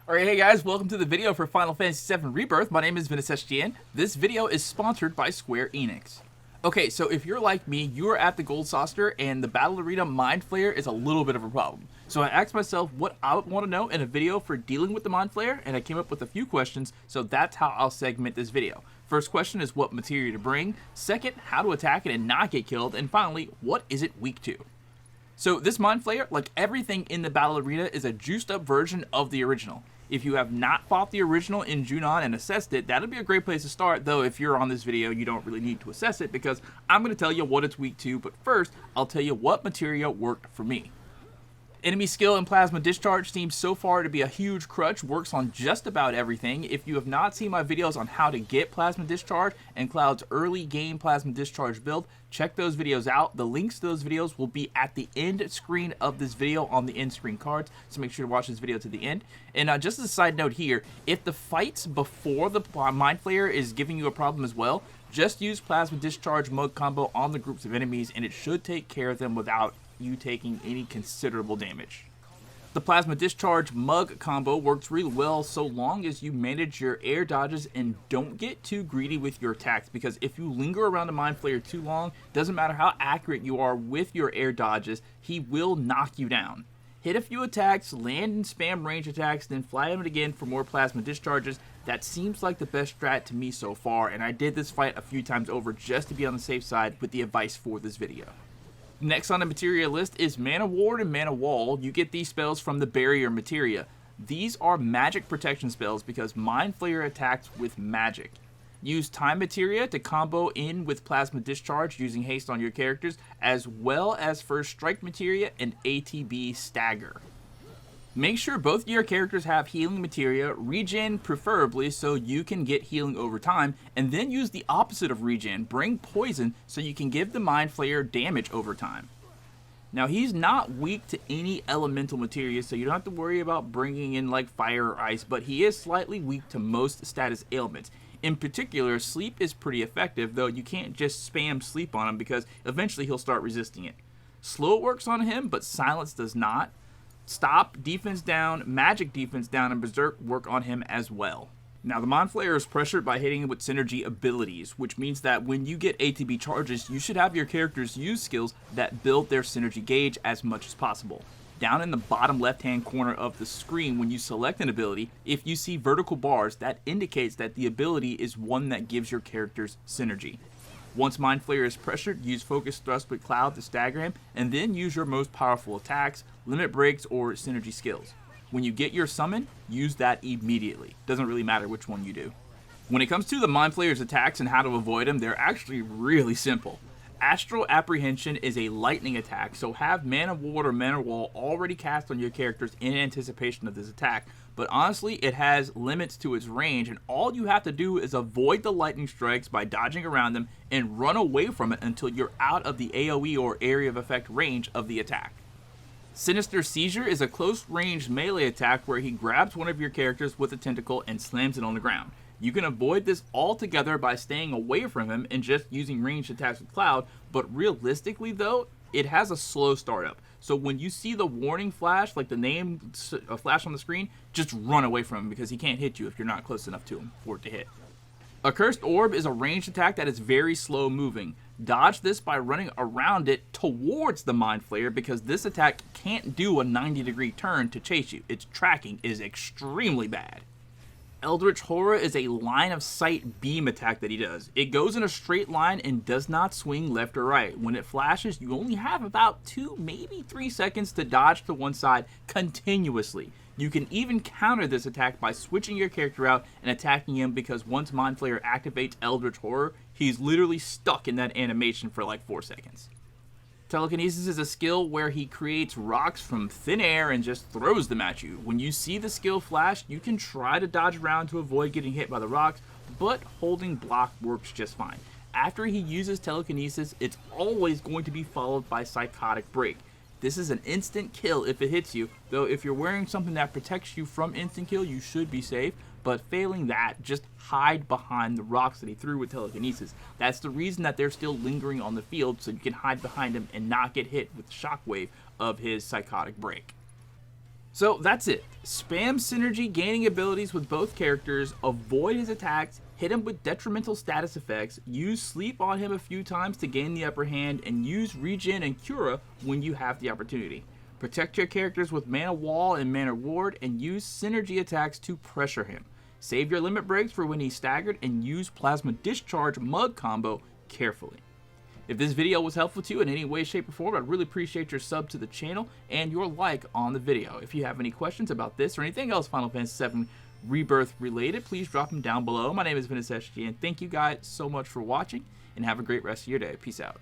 Alright, hey guys, welcome to the video for Final Fantasy VII Rebirth. My name is Ventus. This video is sponsored by Square Enix. Okay, so if you're like me, you are at the Gold Saucer, and the Battle Arena Mind Flayer is a little bit of a problem. So I asked myself what I would want to know in a video for dealing with the Mind Flayer, and I came up with a few questions, so that's how I'll segment this video. First question is what materia to bring, second, how to attack it and not get killed, and finally, what is it weak to? So this Mind Flayer, like everything in the Battle Arena, is a juiced up version of the original. If you have not fought the original in Junon and assessed it, that'll be a great place to start, though if you're on this video, you don't really need to assess it because I'm going to tell you what it's weak to, but first, I'll tell you what materia worked for me. Enemy skill and plasma discharge seems so far to be a huge crutch, works on just about everything. If you have not seen my videos on how to get plasma discharge and Cloud's early game plasma discharge build, check those videos out. The links to those videos will be at the end screen of this video on the end screen cards, so make sure to watch this video to the end. And just as a side note here, if the fights before the Mind Flayer is giving you a problem as well, just use plasma discharge mug combo on the groups of enemies and it should take care of them without you taking any considerable damage. The plasma discharge mug combo works really well so long as you manage your air dodges and don't get too greedy with your attacks, because if you linger around the Mind Flayer too long, doesn't matter how accurate you are with your air dodges, he will knock you down. Hit a few attacks, land and spam range attacks, then fly him again for more plasma discharges. That seems like the best strat to me so far, and I did this fight a few times over just to be on the safe side with the advice for this video. Next on the materia list is Mana Ward and Mana Wall. You get these spells from the barrier materia. These are magic protection spells because Mind Flayer attacks with magic. Use time materia to combo in with plasma discharge using haste on your characters, as well as first strike materia and ATB stagger. Make sure both of your characters have healing materia, regen preferably so you can get healing over time, and then use the opposite of regen, bring poison so you can give the Mind Flayer damage over time. Now he's not weak to any elemental materia, so you don't have to worry about bringing in like fire or ice, but he is slightly weak to most status ailments. In particular, sleep is pretty effective, though you can't just spam sleep on him because eventually he'll start resisting it. Slow works on him, but silence does not. Stop, defense down, magic defense down, and berserk work on him as well. Now the Mind Flayer is pressured by hitting him with synergy abilities, which means that when you get ATB charges, you should have your characters use skills that build their synergy gauge as much as possible. Down in the bottom left hand corner of the screen when you select an ability, if you see vertical bars, that indicates that the ability is one that gives your characters synergy. Once Mind Flayer is pressured, use Focus Thrust with Cloud to stagger him, and then use your most powerful attacks, limit breaks, or synergy skills. When you get your summon, use that immediately. Doesn't really matter which one you do. When it comes to the Mind Flayer's attacks and how to avoid them, they're actually really simple. Astral Apprehension is a lightning attack, so have Mana Ward or Mana Wall already cast on your characters in anticipation of this attack, but honestly it has limits to its range and all you have to do is avoid the lightning strikes by dodging around them and run away from it until you're out of the AoE or area of effect range of the attack. Sinister Seizure is a close range melee attack where he grabs one of your characters with a tentacle and slams it on the ground. You can avoid this altogether by staying away from him and just using ranged attacks with Cloud, but realistically though, it has a slow startup. So when you see the warning flash, like the name flash on the screen, just run away from him because he can't hit you if you're not close enough to him for it to hit. Accursed Orb is a ranged attack that is very slow moving. Dodge this by running around it towards the Mind Flayer because this attack can't do a 90-degree turn to chase you. Its tracking is extremely bad. Eldritch Horror is a line of sight beam attack that he does. It goes in a straight line and does not swing left or right. When it flashes, you only have about 2, maybe 3 seconds to dodge to one side continuously. You can even counter this attack by switching your character out and attacking him because once Mind Flayer activates Eldritch Horror, he's literally stuck in that animation for like 4 seconds. Telekinesis is a skill where he creates rocks from thin air and just throws them at you. When you see the skill flash, you can try to dodge around to avoid getting hit by the rocks, but holding block works just fine. After he uses telekinesis, it's always going to be followed by Psychotic Break. This is an instant kill if it hits you, though if you're wearing something that protects you from instant kill, you should be safe. But failing that, just hide behind the rocks that he threw with telekinesis. That's the reason that they're still lingering on the field, so you can hide behind him and not get hit with the shockwave of his Psychotic Break. So that's it. Spam synergy gaining abilities with both characters, avoid his attacks, hit him with detrimental status effects, use sleep on him a few times to gain the upper hand, and use regen and cura when you have the opportunity. Protect your characters with mana wall and mana ward, and use synergy attacks to pressure him. Save your limit breaks for when he's staggered, and use plasma discharge mug combo carefully. If this video was helpful to you in any way, shape, or form, I'd really appreciate your sub to the channel and your like on the video. If you have any questions about this or anything else Final Fantasy VII Rebirth related, please drop them down below. My name is Ventus, and thank you guys so much for watching, and have a great rest of your day. Peace out.